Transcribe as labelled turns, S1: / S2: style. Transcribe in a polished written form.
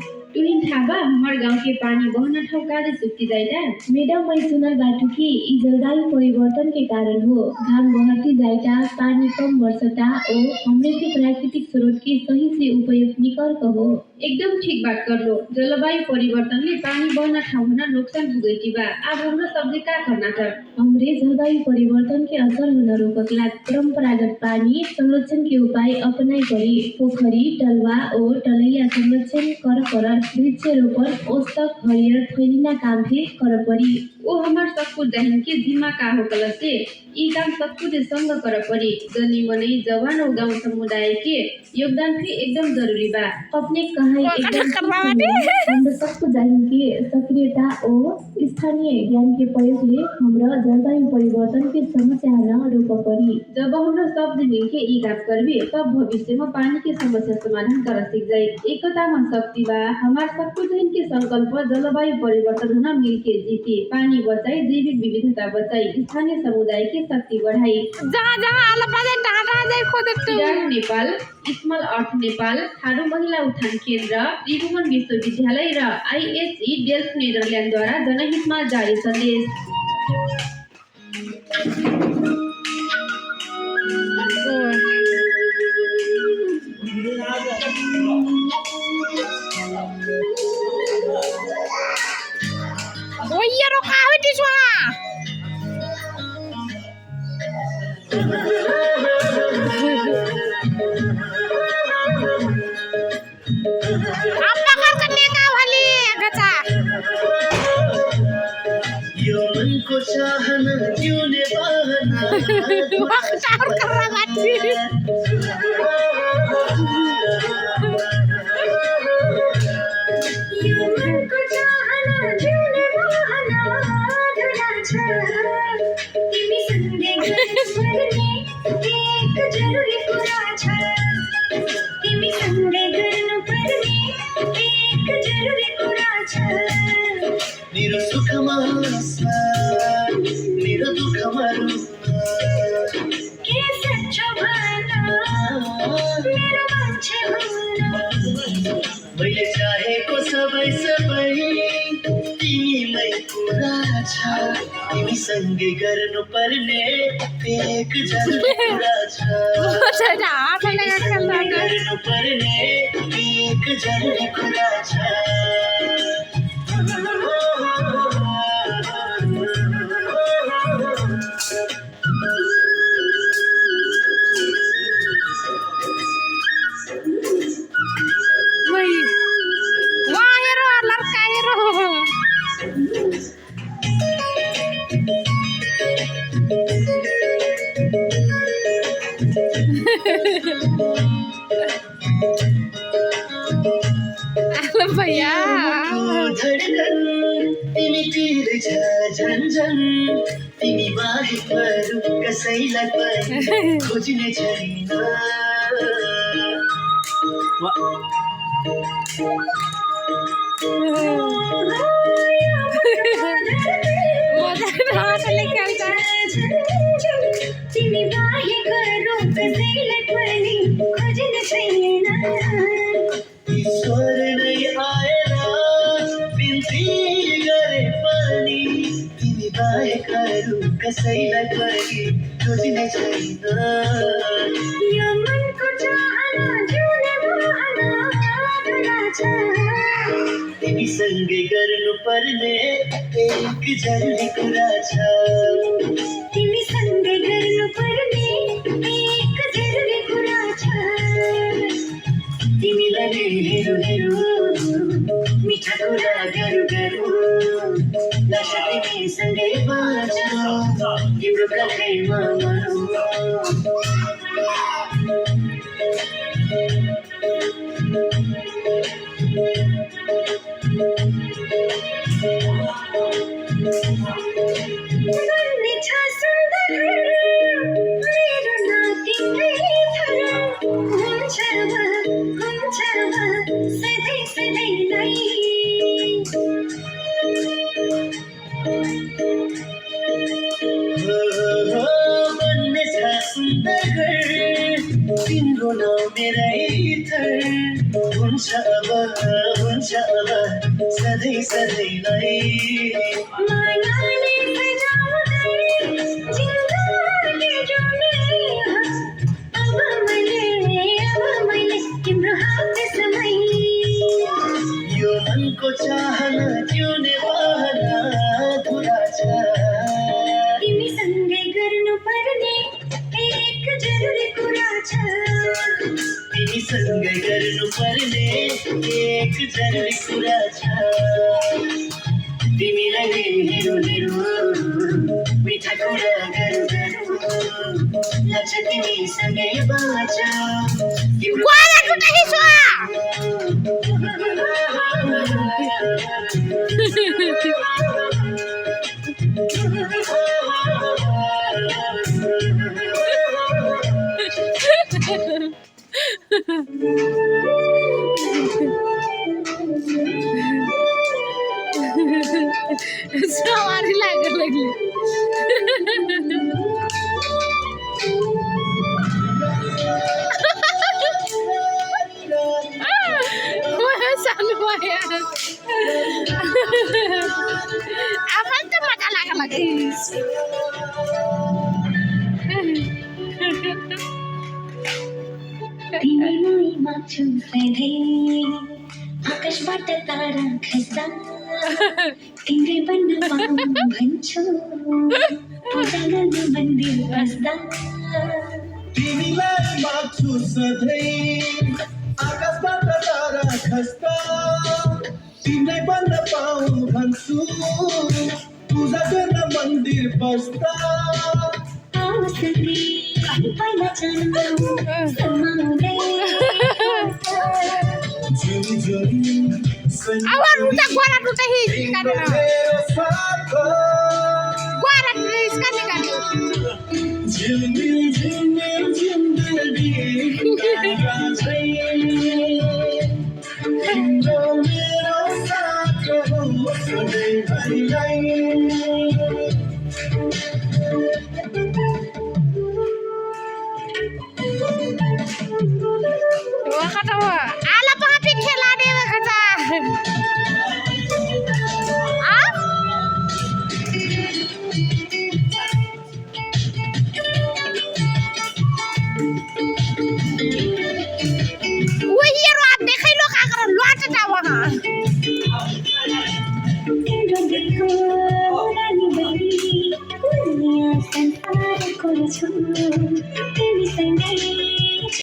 S1: हमारे गांव के पानी बहना ठाउँ काले सुक्की जाइटा मैडम मैं सुनल बाटू कि ई जलवायु परिवर्तन के कारण हो घाम बहती जाइटा पानी कम बरसता और हमने के प्राकृतिक स्रोत के सही से उपयोग निकर कहो एकदम ठीक बात कर लो जलवायु परिवर्तन ले पानी बहना ठाउँ हुना नुकसान पुगेटी बा अब हमरो सब्जी का करना था हमरे जलवायु परिवर्तन के असर हुन रोककला परंपरागत पानी संरक्षण के उपाय अपनाई करी पोखरी टलवा और टलैया संरक्षण कर वृक्षारोपण औसत हरियर फैलिना काम भी कर पड़ी ओ हमार सबको जहन के जिम्मा का हो कल से ई काम सबको दे संग कर पड़ी जनी मनी जवान और गांव समुदाय के योगदान भी एकदम जरूरी बा अपने कहाई एकदम हम सबको जहन के सक्रियता और स्थानीय ज्ञान के प्रयोग ले हमरा जलवायु परिवर्तन के समस्या न रोक पड़ी जब हमरा सब दिन के ई काम करबे तब भविष्य में पानी के समस्या समाधान कर सीख जाए एकता में शक्ति बा हमार सबको जहन के संकल्प जलवायु परिवर्तन होना मिलके जीते पानी बचाई जैविक विविधता बचाई स्थानीय समुदाय की शक्ति बढ़ाई नेपाल स्मल अर्थ नेपाल थारू महिला उत्थान केन्द्र त्रिभुवन विश्वविद्यालय र आईएसई डेल्फ नेदरल्यान्ड द्वारा जनहितमा जारी सन्देश
S2: चाहना क्यों ने बहाना मेरो सुखमा मेरो दुःखमा के सच्च मेरो मान्छे मैले चाहेको सबै तिमीलाई पुरा छ तिमीसँगै गर्नुपर्ने एक जरुरी कुरा छ गर्नुपर्ने एक जरुरी कुरा छ
S3: भैया
S2: तिमी झन्झन तिमी बाहेक अरू कसैलाई पनि खोज्ने छैन तिमी बाहेक अरू कसैलाई पनि खोज्ने छैन ईश्वर नै आएर बिन्ती गरे पनि तिमी बाहेक अरू कसैलाई पनि खोज्ने छैन यो मनको चाहना जिउने बहाना अधुरा छ तिमीसँगै गर्नुपर्ने एक जरुरी कुरा छ तिमीसँगै गर्नुपर्ने एक जरुरी कुरा छ तिमीलाई हेरु हेरु मिठा कुरा गरौँ गरौँ नशा तिमीसँगै बाँचौँ तिम्रो कथैमा मरौँ भन्ने छ सुन्दर मेरो नाति नै तिम्रो नाउँ मेरै थर हुन्छ अब सधैँ सधैँलाई
S3: मायाले सजाउँदै जिन्दगी जोड्ने अब मैले तिम्रो हात समय
S2: यो मनको चाहना जिउने बहना अधुरा छ
S3: तिमीसँगै गर्नुपर्ने एक जरुरी कुरा छ
S2: तिमीसँगै गर्नुपर्ने एक जरुरी कुरा छ तिमीलाई हेरो मिठा कुरा गरौँ लाग्छ तिमीसँगै बाँच
S4: Guarda tudo isso! Sawari lagi. Salwa ya. Apa itu masalah lagi?
S3: तिमीलाई माग्छु सधैँ आकाशबाट तारा खस्दा तिम्रै बन्न पाऊँ भन्छु पूजा गर्न मन्दिर बस्दा
S2: तिमीलाई माग्छु सधैँ आकाशबाट तारा खस्दा तिमीलाई बन्न पाऊँ भन्छु पूजा गर्न मन्दिर बस्दा
S3: आउँसँगै पहिला जान्नु समाउँदै
S2: जुनी जुनी
S4: Awak ruta guarda tudo isso, cara. Guarda tudo isso, cara.
S2: जिन्दगी जिन्दगी तिम्रो मेरो साथ हो सधैँभरिलाई
S4: Wah kata wah, ala pengapit hela deh kata. Ah? Wih ya ruat deh kalau kakak luar tertawa ha.
S3: तिम्रो देखो रानी बनी दुनिया संसार खोल्छु